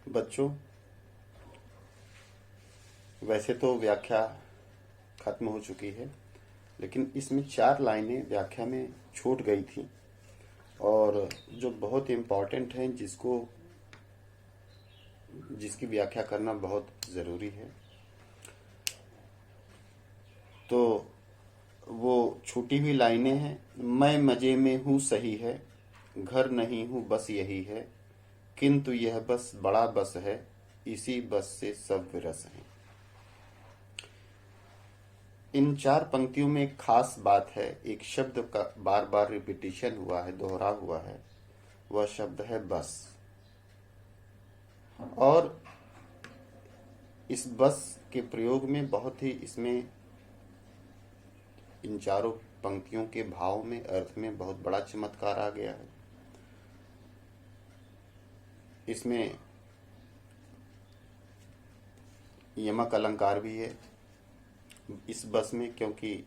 बच्चों, वैसे तो व्याख्या खत्म हो चुकी है, लेकिन इसमें 4 लाइनें व्याख्या में छूट गई थी और जो बहुत इम्पोर्टेंट हैं, जिसकी व्याख्या करना बहुत ज़रूरी है। तो वो छूटी हुई लाइनें हैं। मैं मजे में हूँ सही है, घर नहीं हूँ बस यही है, किंतु यह बस बड़ा बस है, इसी बस से सब विरस हैं। इन 4 पंक्तियों में एक खास बात है। एक शब्द का बार बार रिपीटिशन हुआ है, दोहरा हुआ है। वह शब्द है बस। और इस बस के प्रयोग में बहुत ही इसमें इन चारों पंक्तियों के भाव में, अर्थ में बहुत बड़ा चमत्कार आ गया है। इसमें यमक अलंकार भी है इस बस में, क्योंकि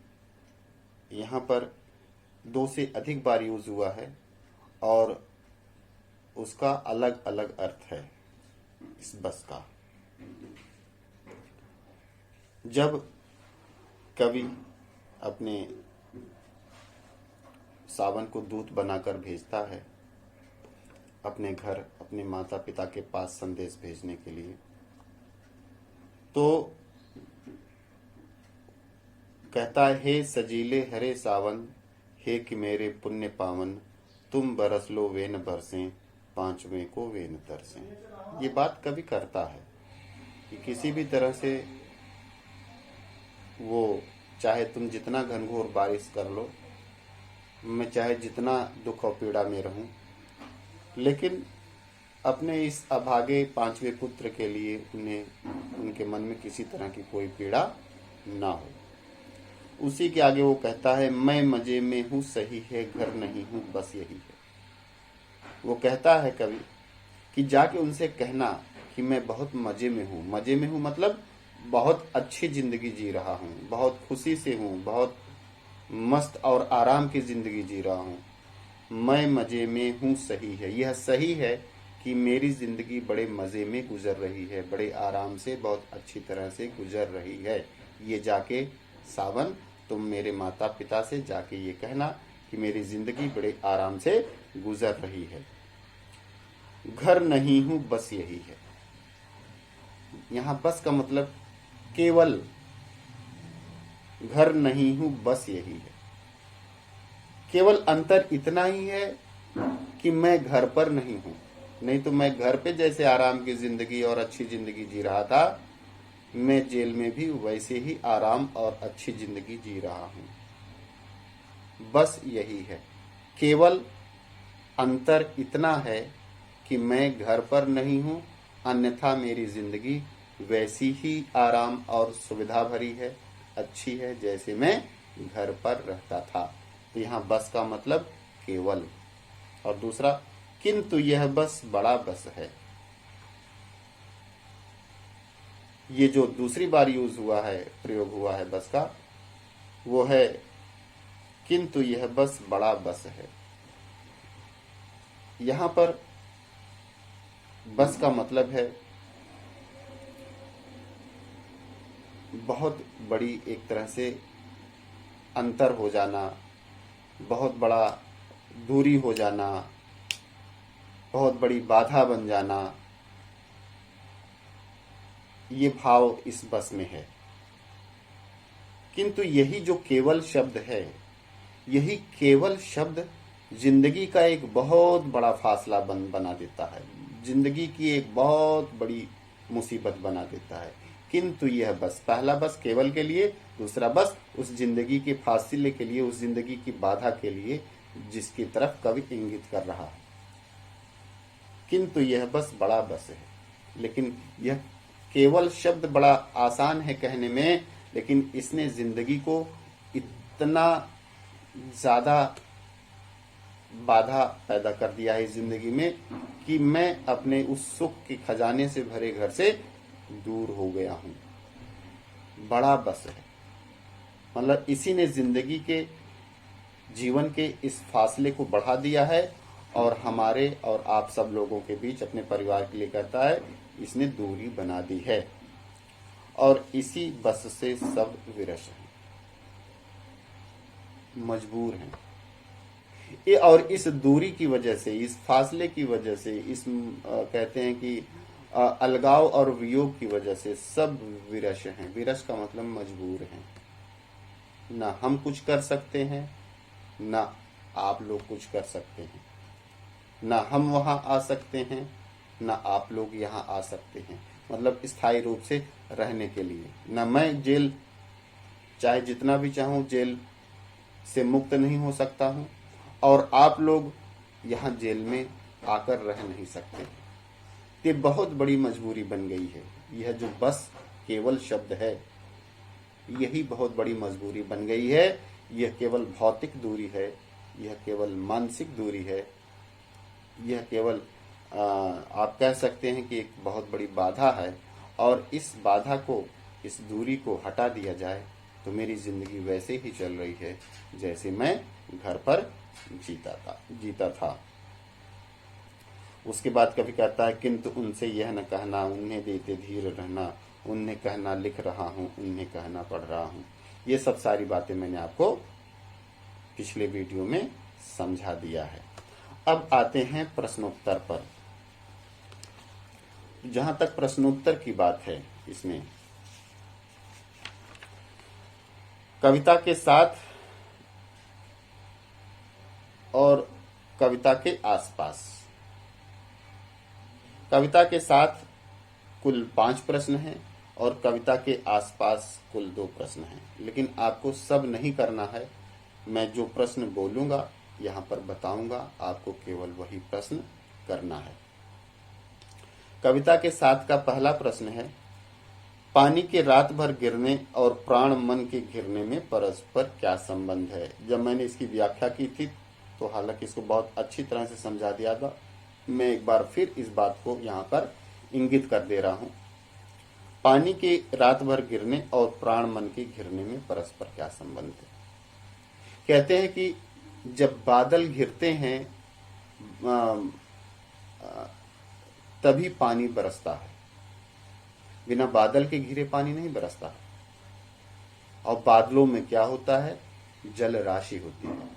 यहाँ पर 2 से अधिक बार यूज हुआ है और उसका अलग अलग अर्थ है इस बस का। जब कवि अपने सावन को दूत बनाकर भेजता है अपने घर, अपने माता पिता के पास संदेश भेजने के लिए, तो कहता है, हे सजीले हरे सावन, हे कि मेरे पुण्य पावन, तुम बरस लो वे न बरसें, पांचवें को वे न तरसें। ये बात कवि करता है कि किसी भी तरह से वो, चाहे तुम जितना घनघोर बारिश कर लो, मैं चाहे जितना दुख और पीड़ा में रहूं, लेकिन अपने इस अभागे 5वें पुत्र के लिए उनके मन में किसी तरह की कोई पीड़ा ना हो। उसी के आगे वो कहता है, मैं मजे में हूँ सही है, घर नहीं हूँ बस यही है। वो कहता है कवि कि जाके उनसे कहना कि मैं बहुत मजे में हूँ। मजे में हूँ मतलब बहुत अच्छी जिंदगी जी रहा हूँ, बहुत खुशी से हूँ, बहुत मस्त और आराम की जिंदगी जी रहा हूँ। मैं मजे में हूँ सही है, यह सही है कि मेरी जिंदगी बड़े मजे में गुजर रही है, बड़े आराम से, बहुत अच्छी तरह से गुजर रही है। ये जाके सावन, तुम मेरे माता पिता से जाके ये कहना कि मेरी जिंदगी बड़े आराम से गुजर रही है। घर नहीं हूं बस यही है। यहां बस का मतलब केवल, घर नहीं हूं बस यही है। केवल अंतर इतना ही है कि मैं घर पर नहीं हूं। नहीं तो मैं घर पे जैसे आराम की जिंदगी और अच्छी जिंदगी जी रहा था, मैं जेल में भी वैसे ही आराम और अच्छी जिंदगी जी रहा हूं। बस यही है। केवल अंतर इतना है कि मैं घर पर नहीं हूं, अन्यथा मेरी जिंदगी वैसी ही आराम और सुविधा भरी है, अच्छी है, जैसे मैं घर पर रहता था। तो यहाँ बस का मतलब केवल। और दूसरा, किंतु यह बस बड़ा बस है। ये जो दूसरी बार यूज हुआ है, प्रयोग हुआ है बस का, वो है किंतु यह बस बड़ा बस है। यहां पर बस का मतलब है बहुत बड़ी, एक तरह से अंतर हो जाना, बहुत बड़ा दूरी हो जाना, बहुत बड़ी बाधा बन जाना, ये भाव इस बस में है। किंतु यही जो केवल शब्द है, यही केवल शब्द जिंदगी का एक बहुत बड़ा फासला बना देता है, जिंदगी की एक बहुत बड़ी मुसीबत बना देता है। किंतु यह बस, पहला बस केवल के लिए, दूसरा बस उस जिंदगी के फासले के लिए, उस जिंदगी की बाधा के लिए जिसकी तरफ कवि इंगित कर रहा है। किंतु यह बस बड़ा बस है। लेकिन यह केवल शब्द बड़ा आसान है कहने में, लेकिन इसने जिंदगी को इतना ज्यादा बाधा पैदा कर दिया है इस जिंदगी में कि मैं अपने उस सुख के खजाने से भरे घर से दूर हो गया हूं। बड़ा बस है मतलब इसी ने जिंदगी के, जीवन के इस फासले को बढ़ा दिया है और हमारे और आप सब लोगों के बीच, अपने परिवार के लिए कहता है, इसने दूरी बना दी है और इसी बस से सब विरस हैं, मजबूर हैं। ये और इस दूरी की वजह से, इस फासले की वजह से, इस कहते हैं कि अलगाव और वियोग की वजह से सब विरस हैं। विरस का मतलब मजबूर हैं। ना हम कुछ कर सकते हैं, ना आप लोग कुछ कर सकते हैं। ना हम वहां आ सकते हैं, ना आप लोग यहां आ सकते हैं, मतलब स्थायी रूप से रहने के लिए। ना मैं जेल, चाहे जितना भी चाहूं, जेल से मुक्त नहीं हो सकता हूं, और आप लोग यहां जेल में आकर रह नहीं सकते। ये बहुत बड़ी मजबूरी बन गई है। यह जो बस केवल शब्द है, यही बहुत बड़ी मजबूरी बन गई है। यह केवल भौतिक दूरी है, यह केवल मानसिक दूरी है, यह केवल आप कह सकते हैं कि एक बहुत बड़ी बाधा है। और इस बाधा को, इस दूरी को हटा दिया जाए तो मेरी जिंदगी वैसे ही चल रही है जैसे मैं घर पर जीता था। उसके बाद कभी कहता है, किंतु उनसे यह न कहना, उन्हें देते धीर रहना, उन्हें कहना लिख रहा हूं, उन्हें कहना पढ़ रहा हूं। ये सब सारी बातें मैंने आपको पिछले वीडियो में समझा दिया है। अब आते हैं प्रश्नोत्तर पर। जहां तक प्रश्नोत्तर की बात है, इसमें कविता के साथ और कविता के आसपास, कविता के साथ कुल 5 प्रश्न हैं और कविता के आसपास कुल 2 प्रश्न हैं। लेकिन आपको सब नहीं करना है। मैं जो प्रश्न बोलूंगा, यहां पर बताऊंगा, आपको केवल वही प्रश्न करना है। कविता के साथ का पहला प्रश्न है, पानी के रात भर गिरने और प्राण मन के घिरने में परस्पर क्या संबंध है। जब मैंने इसकी व्याख्या की थी तो हालांकि इसको बहुत अच्छी तरह से समझा दिया था। मैं एक बार फिर इस बात को यहाँ पर इंगित कर दे रहा हूँ। पानी के रात भर गिरने और प्राण मन के घिरने में परस्पर क्या संबंध है। कहते हैं कि जब बादल घिरते हैं तभी पानी बरसता है, बिना बादल के घिरे पानी नहीं बरसता है। और बादलों में क्या होता है, जल राशि होती है,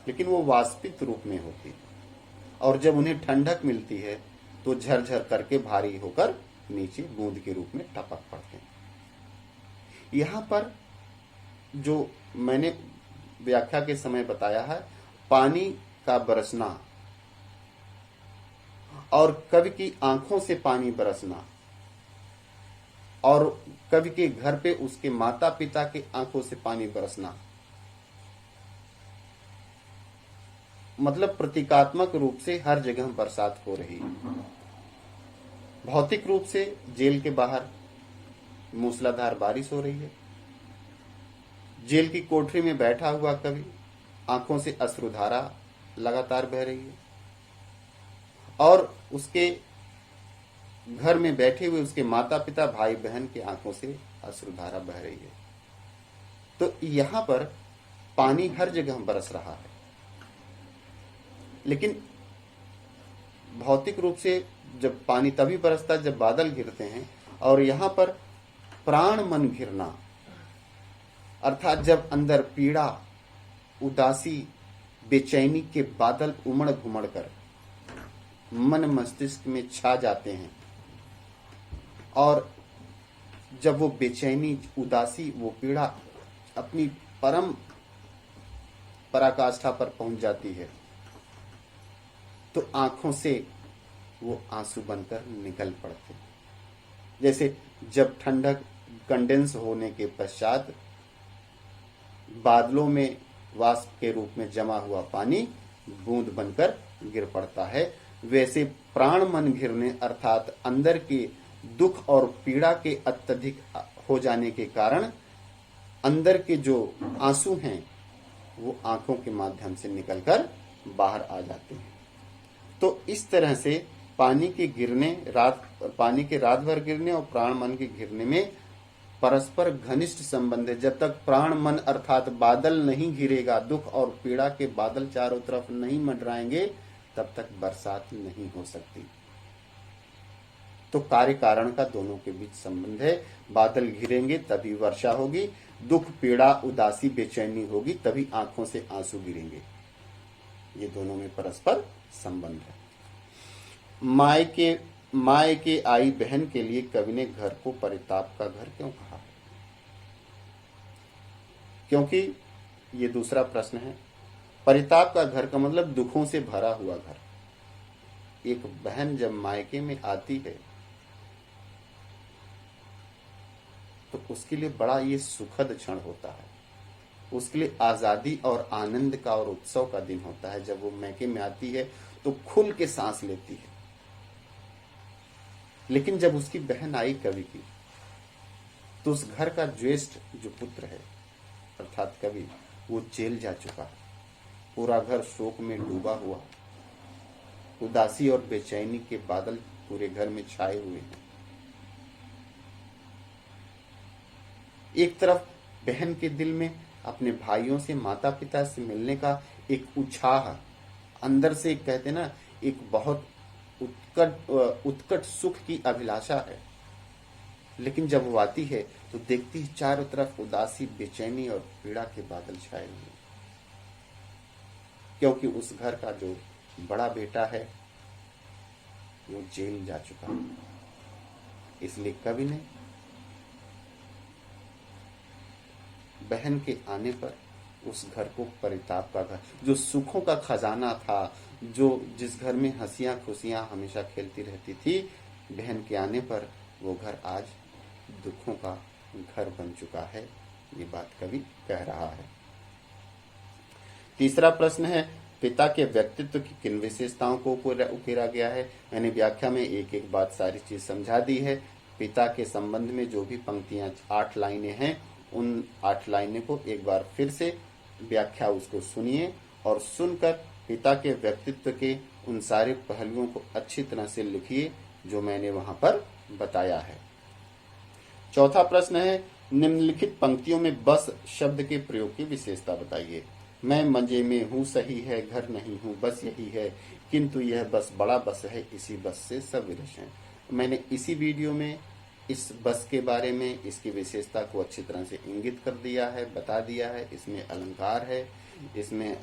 लेकिन वो वाष्पित रूप में होती है। और जब उन्हें ठंडक मिलती है तो झरझर करके भारी होकर नीचे बूंद के रूप में टपक पड़ते हैं। यहां पर जो मैंने व्याख्या के समय बताया है, पानी का बरसना और कवि की आंखों से पानी बरसना और कवि के घर पे उसके माता पिता के आंखों से पानी बरसना, मतलब प्रतीकात्मक रूप से हर जगह बरसात हो रही है। भौतिक रूप से जेल के बाहर मूसलाधार बारिश हो रही है। जेल की कोठरी में बैठा हुआ कवि, आंखों से अश्रुधारा लगातार बह रही है। और उसके घर में बैठे हुए उसके माता पिता, भाई बहन के आंखों से अश्रुधारा बह रही है। तो यहां पर पानी हर जगह बरस रहा है। लेकिन भौतिक रूप से जब पानी तभी बरसता है जब बादल घिरते हैं, और यहां पर प्राण मन घिरना, अर्थात जब अंदर पीड़ा, उदासी, बेचैनी के बादल उमड़ घुमड़ कर मन मस्तिष्क में छा जाते हैं, और जब वो बेचैनी, उदासी, वो पीड़ा अपनी परम पराकाष्ठा पर पहुंच जाती है, तो आंखों से वो आंसू बनकर निकल पड़ते हैं। जैसे जब ठंडक कंडेंस होने के पश्चात बादलों में वाष्प के रूप में जमा हुआ पानी बूंद बनकर गिर पड़ता है, वैसे प्राण मन घिरने अर्थात अंदर के दुख और पीड़ा के अत्यधिक हो जाने के कारण अंदर के जो आंसू हैं वो आंखों के माध्यम से निकलकर बाहर आ जाते हैं। तो इस तरह से पानी के रात भर गिरने और प्राण मन के घिरने में परस्पर घनिष्ठ संबंध है। जब तक प्राण मन अर्थात बादल नहीं घिरेगा, दुख और पीड़ा के बादल चारों तरफ नहीं मंडराएंगे, तब तक बरसात नहीं हो सकती। तो कार्य कारण का दोनों के बीच संबंध है। बादल घिरेंगे तभी वर्षा होगी, दुख पीड़ा उदासी बेचैनी होगी तभी आंखों से आंसू गिरेंगे। ये दोनों में परस्पर संबंध है। माय के आई बहन के लिए कवि ने घर को परिताप का घर क्यों कहा? क्योंकि ये दूसरा प्रश्न है। परिताप का घर का मतलब दुखों से भरा हुआ घर। एक बहन जब मायके में आती है तो उसके लिए बड़ा ये सुखद क्षण होता है। उसके लिए आजादी और आनंद का और उत्सव का दिन होता है। जब वो मायके में आती है तो खुल के सांस लेती है। लेकिन जब उसकी बहन आई कवि की, तो उस घर का ज्येष्ठ जो पुत्र है अर्थात कवि, वो जेल जा चुका है। पूरा घर शोक में डूबा हुआ, उदासी और बेचैनी के बादल पूरे घर में छाए हुए हैं। एक तरफ बहन के दिल में अपने भाइयों से, माता पिता से मिलने का एक उत्साह, अंदर से कहते ना एक बहुत उत्कट सुख की अभिलाषा है। लेकिन जब वो आती है तो देखती है चारों तरफ उदासी, बेचैनी और पीड़ा के बादल छाए हुए, क्योंकि उस घर का जो बड़ा बेटा है वो जेल जा चुका है। इसलिए कवि ने बहन के आने पर उस घर को परिताप का घर, जो सुखों का खजाना था, जो जिस घर में हंसियां खुशियां हमेशा खेलती रहती थी, बहन के आने पर वो घर आज दुखों का घर बन चुका है। ये बात कवि कह रहा है। तीसरा प्रश्न है, पिता के व्यक्तित्व की किन विशेषताओं को उकेरा गया है? मैंने व्याख्या में एक एक बात सारी चीज समझा दी है। पिता के संबंध में जो भी पंक्तियां 8 लाइनें हैं, उन 8 लाइनें को एक बार फिर से व्याख्या उसको सुनिए और सुनकर पिता के व्यक्तित्व के उन सारे पहलुओं को अच्छी तरह से लिखिए जो मैंने वहां पर बताया है। चौथा प्रश्न है, निम्नलिखित पंक्तियों में बस शब्द के प्रयोग की विशेषता बताइए। मैं मजे में हूँ, सही है, घर नहीं हूँ, बस यही है, किंतु यह बस बड़ा बस है, इसी बस से सब विरस हैं। मैंने इसी वीडियो में इस बस के बारे में, इसकी विशेषता को अच्छी तरह से इंगित कर दिया है, बता दिया है। इसमें अलंकार है, इसमें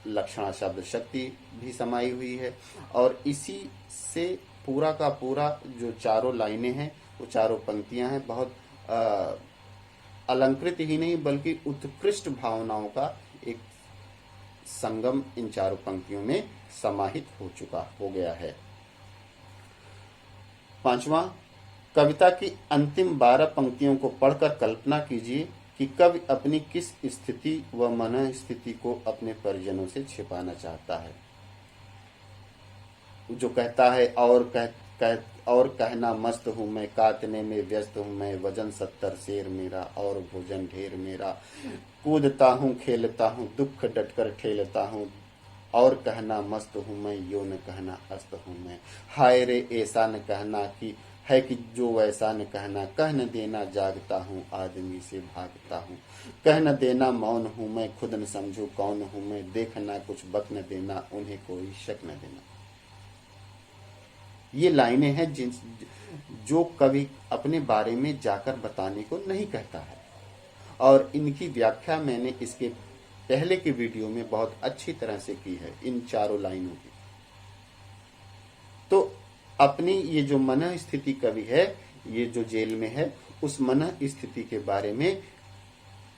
लक्षणा शब्द शक्ति भी समाई हुई है और इसी से पूरा का पूरा जो चारों लाइनें हैं, वो चारों पंक्तियां हैं, बहुत अलंकृत ही नहीं बल्कि उत्कृष्ट भावनाओं का एक संगम इन चारों पंक्तियों में समाहित हो गया है। पांचवा, कविता की अंतिम 12 पंक्तियों को पढ़कर कल्पना कीजिए कि कवि अपनी किस स्थिति व मन स्थिति को अपने परिजनों से छिपाना चाहता है। जो कहता है और कहना मस्त हूँ मैं, काटने में व्यस्त हूँ मैं, वजन 70 शेर मेरा और भोजन ढेर मेरा, कूदता हूँ खेलता हूँ, दुख डटकर ठेलता हूँ, और कहना मस्त हूँ मैं, यो न कहना अस्त हूँ मैं। हाय रे ऐसा न कहना कि है कि जो वैसा न कहना, कह न देना जागता हूँ, आदमी से भागता हूँ, कह न देना मौन हूँ मैं, खुद न समझू कौन हूँ मैं, देखना कुछ बक न देना, उन्हें कोई शक न देना। ये लाइनें हैं जो कवि अपने बारे में जाकर बताने को नहीं कहता है और इनकी व्याख्या मैंने इसके पहले के वीडियो में बहुत अच्छी तरह से की है, इन चारों लाइनों की। तो अपनी ये जो मन स्थिति कवि है, ये जो जेल में है, उस मन स्थिति के बारे में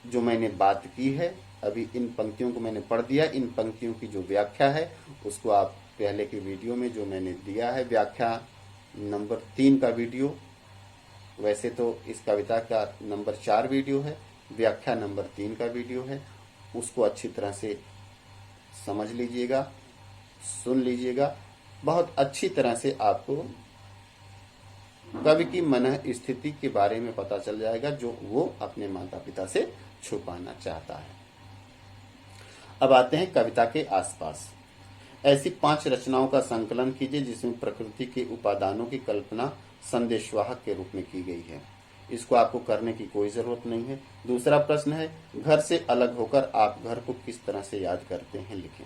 जो मैंने बात की है, अभी इन पंक्तियों को मैंने पढ़ दिया। इन पंक्तियों की जो व्याख्या है उसको आप पहले के वीडियो में जो मैंने दिया है, व्याख्या नंबर 3 का वीडियो, वैसे तो इस कविता का नंबर 4 वीडियो है, व्याख्या नंबर 3 का वीडियो है, उसको अच्छी तरह से समझ लीजिएगा, सुन लीजिएगा। बहुत अच्छी तरह से आपको कवि की मन स्थिति के बारे में पता चल जाएगा जो वो अपने माता पिता से छुपाना चाहता है। अब आते हैं कविता के आसपास। ऐसी 5 रचनाओं का संकलन कीजिए जिसमें प्रकृति के उपादानों की कल्पना संदेशवाहक के रूप में की गई है। इसको आपको करने की कोई जरूरत नहीं है। दूसरा प्रश्न है, घर से अलग होकर आप घर को किस तरह से याद करते हैं, लिखें।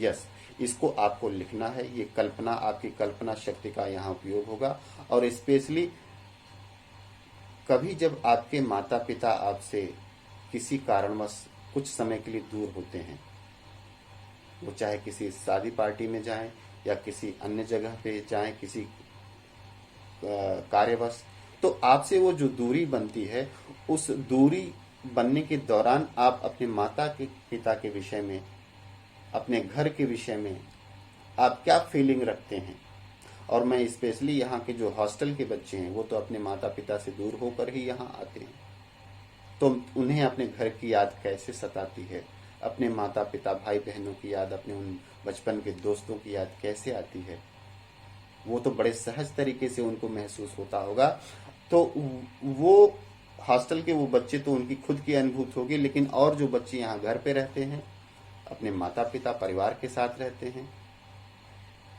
यस, इसको आपको लिखना है। ये कल्पना, आपकी कल्पना शक्ति का यहाँ उपयोग होगा। और स्पेशली कभी जब आपके माता पिता आपसे किसी कारणवश कुछ समय के लिए दूर होते हैं, वो चाहे किसी शादी पार्टी में जाएं या किसी अन्य जगह पे जाएं, किसी कार्यवश, तो आपसे वो जो दूरी बनती है, उस दूरी बनने के दौरान आप अपने माता के पिता के विषय में, अपने घर के विषय में आप क्या फीलिंग रखते हैं। और मैं स्पेशली यहाँ के जो हॉस्टल के बच्चे हैं, वो तो अपने माता पिता से दूर होकर ही यहाँ आते हैं, तो उन्हें अपने घर की याद कैसे सताती है, अपने माता पिता भाई बहनों की याद, अपने उन बचपन के दोस्तों की याद कैसे आती है, वो तो बड़े सहज तरीके से उनको महसूस होता होगा। तो वो हॉस्टल के वो बच्चे तो उनकी खुद की अनुभूति होगी, लेकिन और जो बच्चे यहाँ घर पे रहते हैं, अपने माता पिता परिवार के साथ रहते हैं,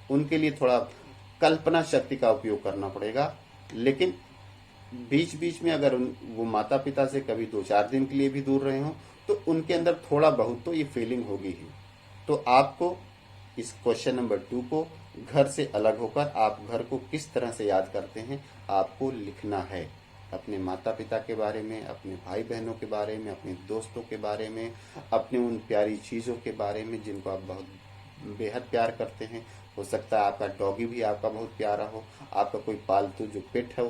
उनके लिए थोड़ा कल्पना शक्ति का उपयोग करना पड़ेगा। लेकिन बीच बीच में अगर वो माता पिता से कभी 2-4 दिन के लिए भी दूर रहे हो, तो उनके अंदर थोड़ा बहुत तो ये फीलिंग होगी ही। तो आपको इस क्वेश्चन नंबर 2 को घर से अलग होकर आप घर को किस तरह से याद करते हैं, आपको लिखना है। अपने माता पिता के बारे में, अपने भाई बहनों के बारे में, अपने दोस्तों के बारे में, अपने उन प्यारी चीज़ों के बारे में जिनको आप बहुत बेहद प्यार करते हैं। हो सकता है आपका डॉगी भी आपका बहुत प्यारा हो, आपका कोई पालतू जो पेट है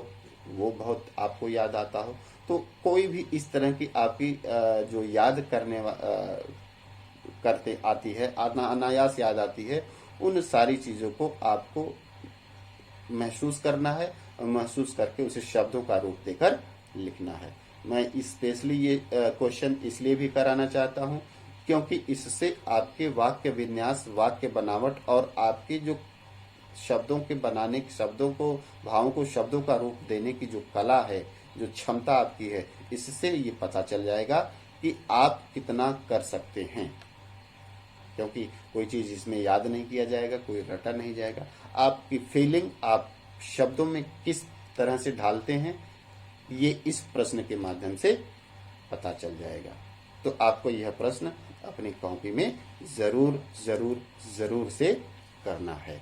वो बहुत आपको याद आता हो। तो कोई भी इस तरह की आपकी जो याद करते आती है, अनायास याद आती है, उन सारी चीज़ों को आपको महसूस करना है और महसूस करके उसे शब्दों का रूप देकर लिखना है। मैं स्पेशली ये क्वेश्चन इसलिए भी कराना चाहता हूँ क्योंकि इससे आपके वाक्य विन्यास, वाक्य बनावट और आपके जो शब्दों के बनाने, शब्दों को, भावों को शब्दों का रूप देने की जो कला है, जो क्षमता आपकी है, इससे ये पता चल जाएगा कि आप कितना कर सकते हैं। क्योंकि कोई चीज़ इसमें याद नहीं किया जाएगा, कोई रटा नहीं जाएगा। आपकी फीलिंग आप शब्दों में किस तरह से ढालते हैं, ये इस प्रश्न के माध्यम से पता चल जाएगा। तो आपको यह प्रश्न अपनी कॉपी में जरूर जरूर जरूर से करना है।